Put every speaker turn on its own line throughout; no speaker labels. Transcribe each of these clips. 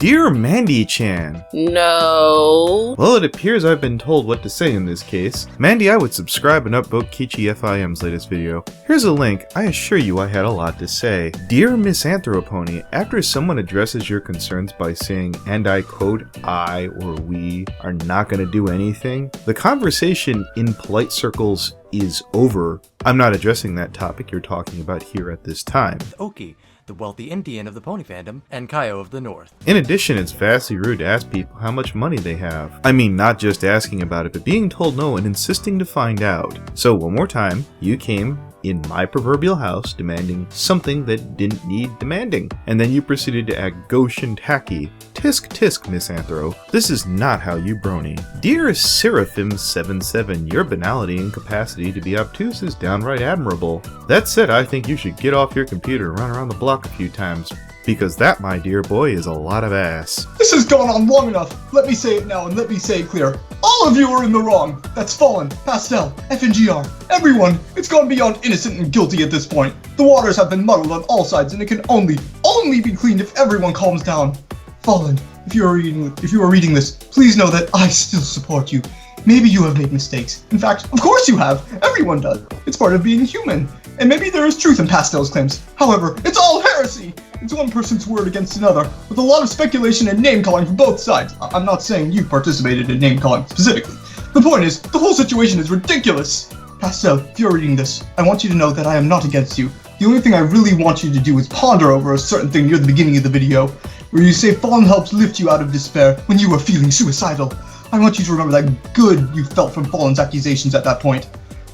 Dear Mandy Chan.
No.
Well, it appears I've been told what to say in this case. Mandy, I would subscribe and upvote KeychiFIM's latest video. Here's a link. I assure you I had a lot to say. Dear Misanthro, after someone addresses your concerns by saying, and I quote, I or we are not going to do anything, the conversation in polite circles is over. I'm not addressing that topic you're talking about here at this time.
Oki, the wealthy Indian of the pony fandom, and Kaio of the North.
In addition, it's vastly rude to ask people how much money they have. I mean, not just asking about it, but being told no and insisting to find out. So one more time, you came in my proverbial house demanding something that didn't need demanding. And then you proceeded to act gauche and tacky. Tisk tisk, Misanthro. This is not how you brony. Dear Seraphim77, your banality and capacity to be obtuse is downright admirable. That said, I think you should get off your computer and run around the block a few times. Because that, my dear boy, is a lot of ass.
This has gone on long enough. Let me say it now and let me say it clear. All of you are in the wrong. That's Fallen, Pastel, FNGR, everyone. It's gone beyond innocent and guilty at this point. The waters have been muddled on all sides and it can only be cleaned if everyone calms down. Fallen, if you are reading this, please know that I still support you. Maybe you have made mistakes. In fact, of course you have. Everyone does. It's part of being human. And maybe there is truth in Pastel's claims. However, it's all heresy! It's one person's word against another, with a lot of speculation and name-calling from both sides. I'm not saying you participated in name-calling specifically. The point is, the whole situation is ridiculous! Pastel, if you're reading this, I want you to know that I am not against you. The only thing I really want you to do is ponder over a certain thing near the beginning of the video, where you say Fallen helps lift you out of despair when you were feeling suicidal. I want you to remember that good you felt from Fallen's accusations at that point.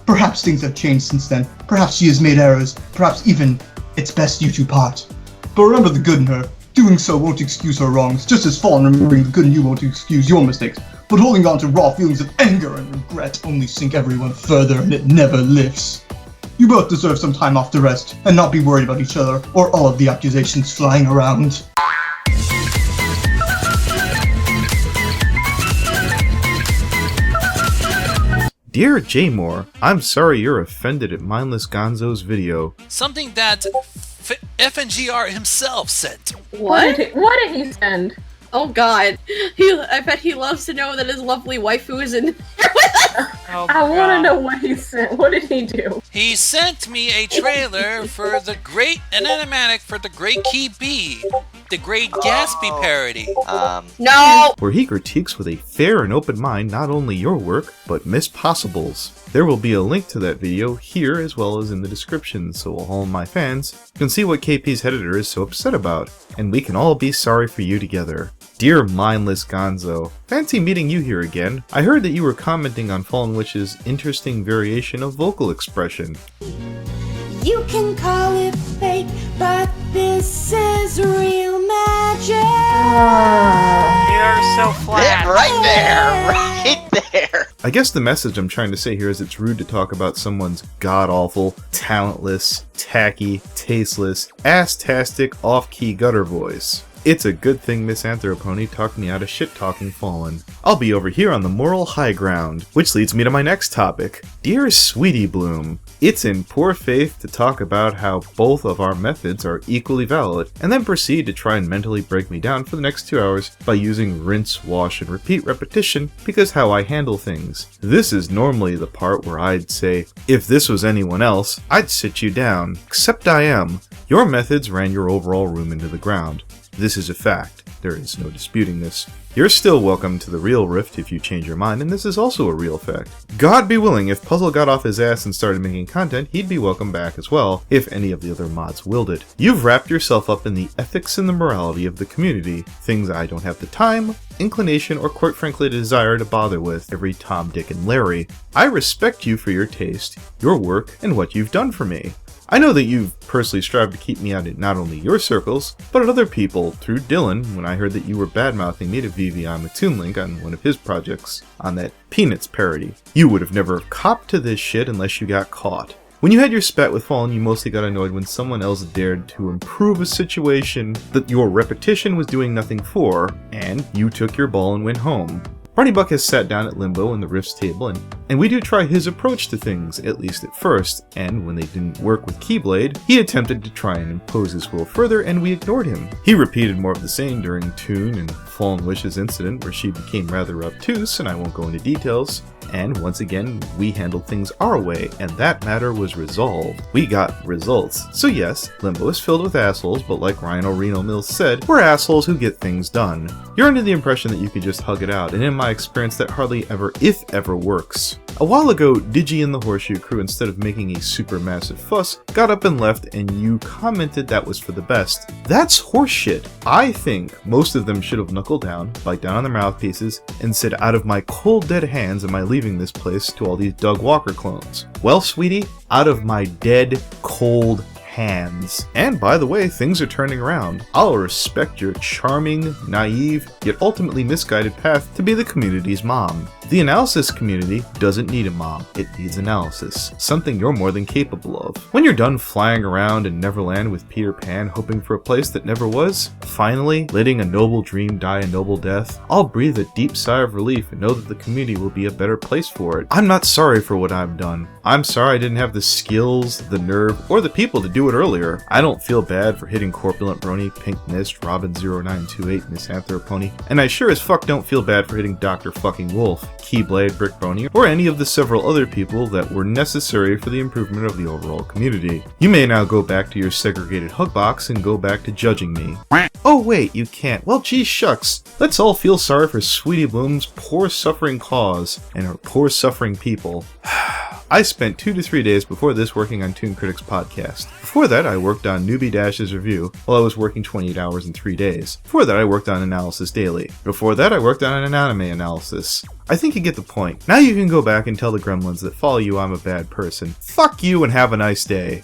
Perhaps things have changed since then. Perhaps she has made errors. Perhaps even it's best you two part. But remember the good in her. Doing so won't excuse her wrongs, just as Fallen remembering the good in you won't excuse your mistakes. But holding on to raw feelings of anger and regret only sink everyone further and it never lifts. You both deserve some time off to rest and not be worried about each other or all of the accusations flying around.
Dear J-More, I'm sorry you're offended at mindlessgonzo's video.
Something that FNGR himself sent.
What?
What did he send?
Oh god. I bet he loves to know that his lovely waifu is in there with us.
Oh,
I want to know what he sent. What did he do?
He sent me a trailer for the great Animatic for the Great Key B, the Great Gatsby parody.
No!
Where he critiques with a fair and open mind not only your work, but Miss Possible's. There will be a link to that video here as well as in the description, so all my fans can see what KP's editor is so upset about, and we can all be sorry for you together. Dear Mindless Gonzo, fancy meeting you here again. I heard that you were commenting on FallenWish's interesting variation of vocal expression.
You can call it fake, but this is real magic.
You're so flat.
Right there.
I guess the message I'm trying to say here is it's rude to talk about someone's god-awful, talentless, tacky, tasteless, ass-tastic, off-key gutter voice. It's a good thing Misanthro talked me out of shit-talking Fallen. I'll be over here on the moral high ground, which leads me to my next topic. Dear Sweetie Bloom, it's in poor faith to talk about how both of our methods are equally valid, and then proceed to try and mentally break me down for the next 2 hours by using rinse, wash, and repeat repetition because how I handle things. This is normally the part where I'd say, if this was anyone else, I'd sit you down, except I am. Your methods ran your overall room into the ground. This is a fact. There is no disputing this. You're still welcome to the real Rift if you change your mind, and this is also a real fact. God be willing, if Puzzle got off his ass and started making content, he'd be welcome back as well, if any of the other mods willed it. You've wrapped yourself up in the ethics and the morality of the community, things I don't have the time, inclination, or quite frankly desire to bother with every Tom, Dick, and Larry. I respect you for your taste, your work, and what you've done for me. I know that you've personally strived to keep me out in not only your circles, but at other people, through Dylan, when I heard that you were bad-mouthing me to VVI Toonlink on one of his projects, on that Peanuts parody. You would have never copped to this shit unless you got caught. When you had your spat with Fallen, you mostly got annoyed when someone else dared to improve a situation that your repetition was doing nothing for, and you took your ball and went home. Barney Buck has sat down at Limbo in the Rift's table and and we do try his approach to things, at least at first, and when they didn't work with Keyblade, he attempted to try and impose his will further, and we ignored him. He repeated more of the same during Toon and FallenWish's incident, where she became rather obtuse, and I won't go into details. And once again, we handled things our way, and that matter was resolved. We got results. So yes, Limbo is filled with assholes, but like Rhino Reno Mills said, we're assholes who get things done. You're under the impression that you could just hug it out, and in my experience that hardly ever, if ever, works. A while ago, Digi and the Horseshoe Crew, instead of making a supermassive fuss, got up and left, and you commented that was for the best. That's horseshit. I think most of them should have knuckled down, bite down on their mouthpieces, and said, out of my cold dead hands am I leaving this place to all these Doug Walker clones. Well, sweetie, out of my dead, cold hands. And by the way, things are turning around. I'll respect your charming, naive, yet ultimately misguided path to be the community's mom. The analysis community doesn't need a mom, it needs analysis, something you're more than capable of. When you're done flying around in Neverland with Peter Pan hoping for a place that never was, finally letting a noble dream die a noble death, I'll breathe a deep sigh of relief and know that the community will be a better place for it. I'm not sorry for what I've done. I'm sorry I didn't have the skills, the nerve, or the people to do it earlier. I don't feel bad for hitting Corpulent Brony, Pink Mist, Robin0928, Misanthro Pony, and I sure as fuck don't feel bad for hitting Dr. fucking Wolf, Keyblade, Brick Brony, or any of the several other people that were necessary for the improvement of the overall community. You may now go back to your segregated hug box and go back to judging me. Oh wait, you can't. Well, gee shucks. Let's all feel sorry for Sweetie Bloom's poor suffering cause and her poor suffering people. I spent 2 to 3 days before this working on Toon Critics podcast. Before that, I worked on Newbie Dash's review while I was working 28 hours in 3 days. Before that, I worked on Analysis Daily. Before that, I worked on an anime analysis. I think you get the point. Now you can go back and tell the gremlins that follow you I'm a bad person. Fuck you and have a nice day.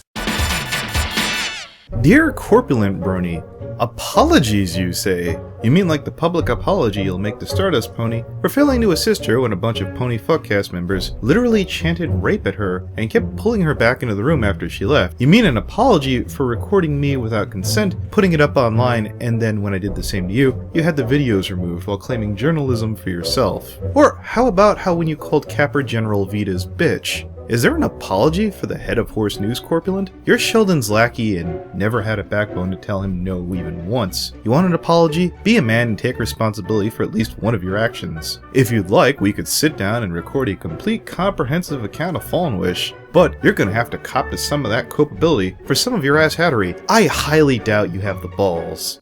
Dear Corpulent Brony, apologies, you say? You mean like the public apology you'll make to Stardust Pony for failing to assist her when a bunch of Pony Fuckcast members literally chanted rape at her and kept pulling her back into the room after she left. You mean an apology for recording me without consent, putting it up online, and then when I did the same to you, you had the videos removed while claiming journalism for yourself. Or how about how when you called Capper General Vida's bitch? Is there an apology for the head of Horse News Corpulent? You're Sheldon's lackey and never had a backbone to tell him no even once. You want an apology? Be a man and take responsibility for at least one of your actions. If you'd like, we could sit down and record a complete comprehensive account of FallenWish, but you're gonna have to cop to some of that culpability for some of your asshattery. I highly doubt you have the balls.